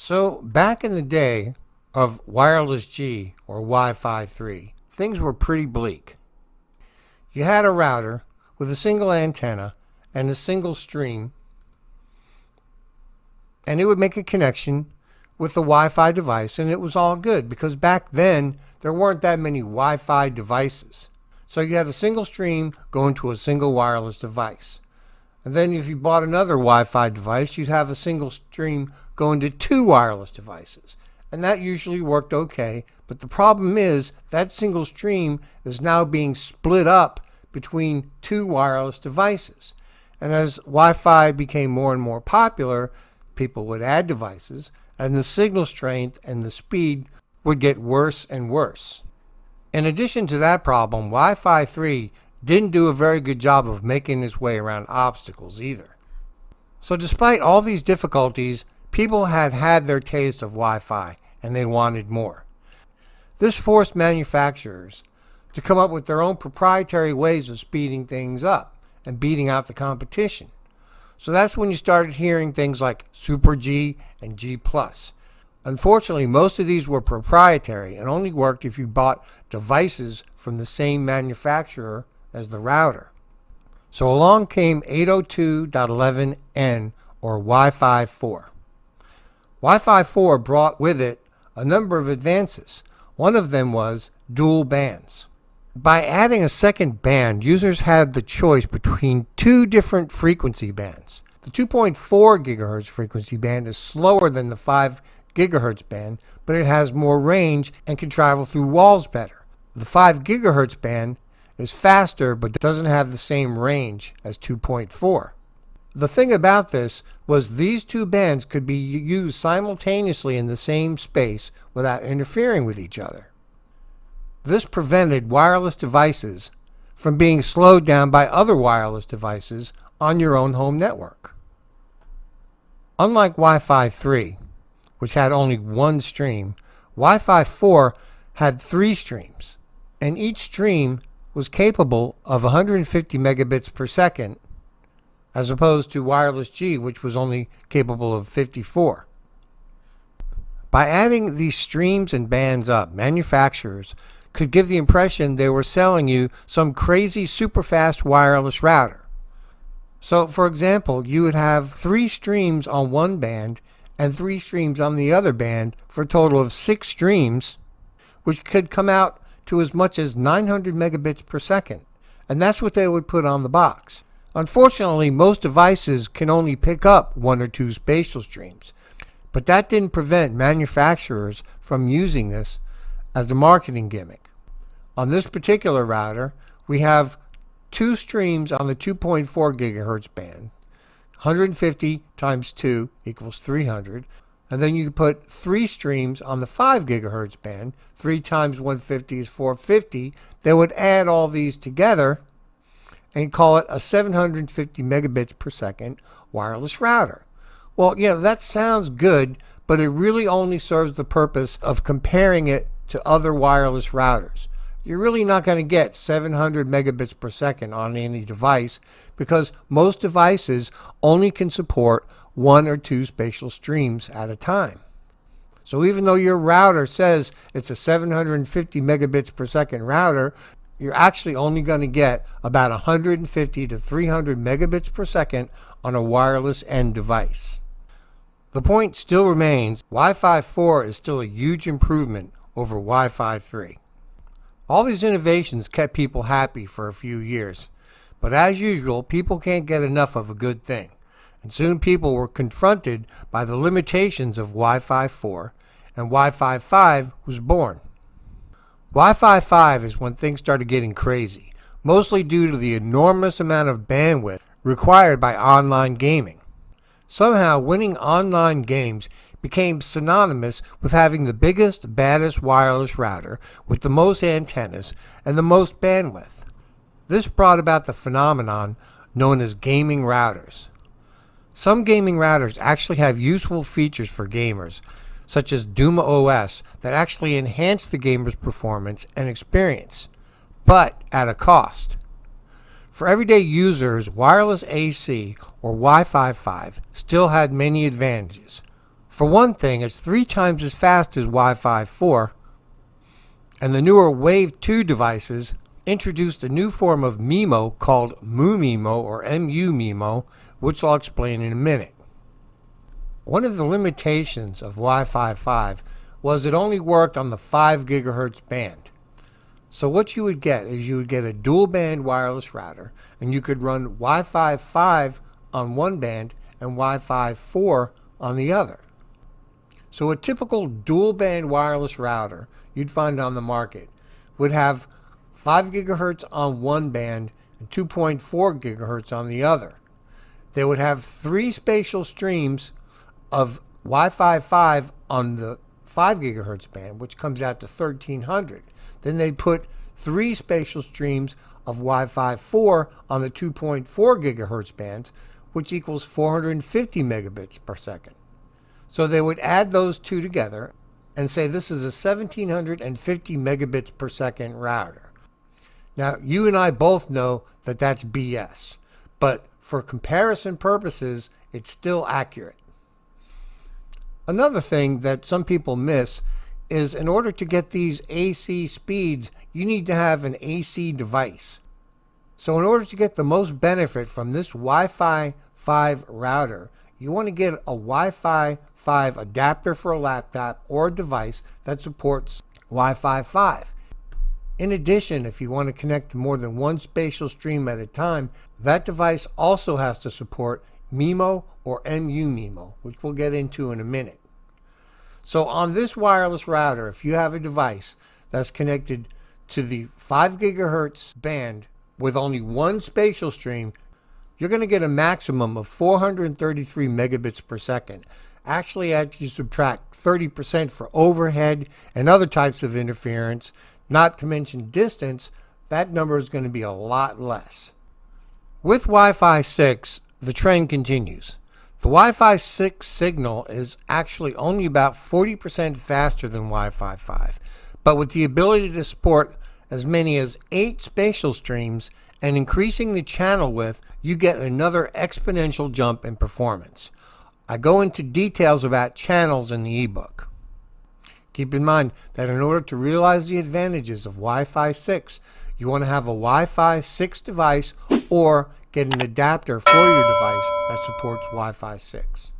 So back in the day of wireless G or Wi-Fi 3, things were pretty bleak. You had a router with a single antenna and a single stream, and it would make a connection with the Wi-Fi device, and it was all good because back then there weren't that many Wi-Fi devices. So you had a single stream going to a single wireless device. And then if you bought another Wi-Fi device, you'd have a single stream going to two wireless devices. And that usually worked okay. But the problem is that single stream is now being split up between two wireless devices. And as Wi-Fi became more and more popular, people would add devices, and the signal strength and the speed would get worse and worse. In addition to that problem, Wi-Fi 3 didn't do a very good job of making its way around obstacles either. So despite all these difficulties, people had had their taste of Wi-Fi and they wanted more. This forced manufacturers to come up with their own proprietary ways of speeding things up and beating out the competition. So that's when you started hearing things like Super G and G+. Unfortunately, most of these were proprietary and only worked if you bought devices from the same manufacturer as the router. So along came 802.11n or Wi-Fi 4. Wi-Fi 4 brought with it a number of advances. One of them was dual bands. By adding a second band, users had the choice between two different frequency bands. The 2.4 gigahertz frequency band is slower than the 5 gigahertz band, but it has more range and can travel through walls better. The 5 gigahertz band is faster but doesn't have the same range as 2.4. The thing about this was these two bands could be used simultaneously in the same space without interfering with each other. This prevented wireless devices from being slowed down by other wireless devices on your own home network. Unlike Wi-Fi 3, which had only one stream, Wi-Fi 4 had 3 streams, and each stream was capable of 150 megabits per second, as opposed to wireless G, which was only capable of 54. By adding these streams and bands up, manufacturers could give the impression they were selling you some crazy super fast wireless router. So, for example, you would have 3 streams on one band and 3 streams on the other band for a total of 6 streams, which could come out to as much as 900 megabits per second. And that's what they would put on the box. Unfortunately, most devices can only pick up 1 or 2 spatial streams, but that didn't prevent manufacturers from using this as a marketing gimmick. On this particular router, we have 2 streams on the 2.4 gigahertz band. 150 times 2 equals 300. And then you put 3 streams on the 5 gigahertz band. 3 times 150 is 450. They would add all these together and call it a 750 megabits per second wireless router. Well, that sounds good, but it really only serves the purpose of comparing it to other wireless routers. You're really not going to get 700 megabits per second on any device because most devices only can support 1 or 2 spatial streams at a time. So even though your router says it's a 750 megabits per second router, you're actually only going to get about 150 to 300 megabits per second on a wireless end device. The point still remains, Wi-Fi 4 is still a huge improvement over Wi-Fi 3. All these innovations kept people happy for a few years, but as usual, people can't get enough of a good thing, and soon people were confronted by the limitations of Wi-Fi 4, and Wi-Fi 5 was born. Wi-Fi 5 is when things started getting crazy, mostly due to the enormous amount of bandwidth required by online gaming. Somehow, winning online games became synonymous with having the biggest, baddest wireless router with the most antennas and the most bandwidth. This brought about the phenomenon known as gaming routers. Some gaming routers actually have useful features for gamers, such as Duma OS, that actually enhance the gamer's performance and experience, but at a cost. For everyday users, wireless AC or Wi-Fi 5 still had many advantages. For one thing, it's 3 times as fast as Wi-Fi 4, and the newer Wave 2 devices introduced a new form of MIMO called MU-MIMO or MU-MIMO, which I'll explain in a minute. One of the limitations of Wi-Fi 5 was it only worked on the 5 gigahertz band. So what you would get is you would get a dual band wireless router, and you could run Wi-Fi 5 on one band and Wi-Fi 4 on the other. So a typical dual band wireless router you'd find on the market would have 5 gigahertz on one band and 2.4 gigahertz on the other. They would have 3 spatial streams of Wi-Fi 5 on the 5 gigahertz band, which comes out to 1300. Then they'd put 3 spatial streams of Wi-Fi 4 on the 2.4 gigahertz bands, which equals 450 megabits per second. So they would add those two together and say this is a 1750 megabits per second router. Now, you and I both know that that's BS, but for comparison purposes, it's still accurate. Another thing that some people miss is in order to get these AC speeds, you need to have an AC device. So in order to get the most benefit from this Wi-Fi 5 router, you want to get a Wi-Fi 5 adapter for a laptop or a device that supports Wi-Fi 5. In addition, if you want to connect to more than one spatial stream at a time, that device also has to support MIMO or MU-MIMO, which we'll get into in a minute. So on this wireless router, if you have a device that's connected to the 5 gigahertz band with only one spatial stream, you're going to get a maximum of 433 megabits per second. Actually, after you subtract 30% for overhead and other types of interference, not to mention distance, that number is going to be a lot less. With Wi-Fi 6, the trend continues. The Wi-Fi 6 signal is actually only about 40% faster than Wi-Fi 5, but with the ability to support as many as 8 spatial streams and increasing the channel width, you get another exponential jump in performance. I go into details about channels in the ebook. Keep in mind that in order to realize the advantages of Wi-Fi 6, you want to have a Wi-Fi 6 device or get an adapter for your device that supports Wi-Fi 6.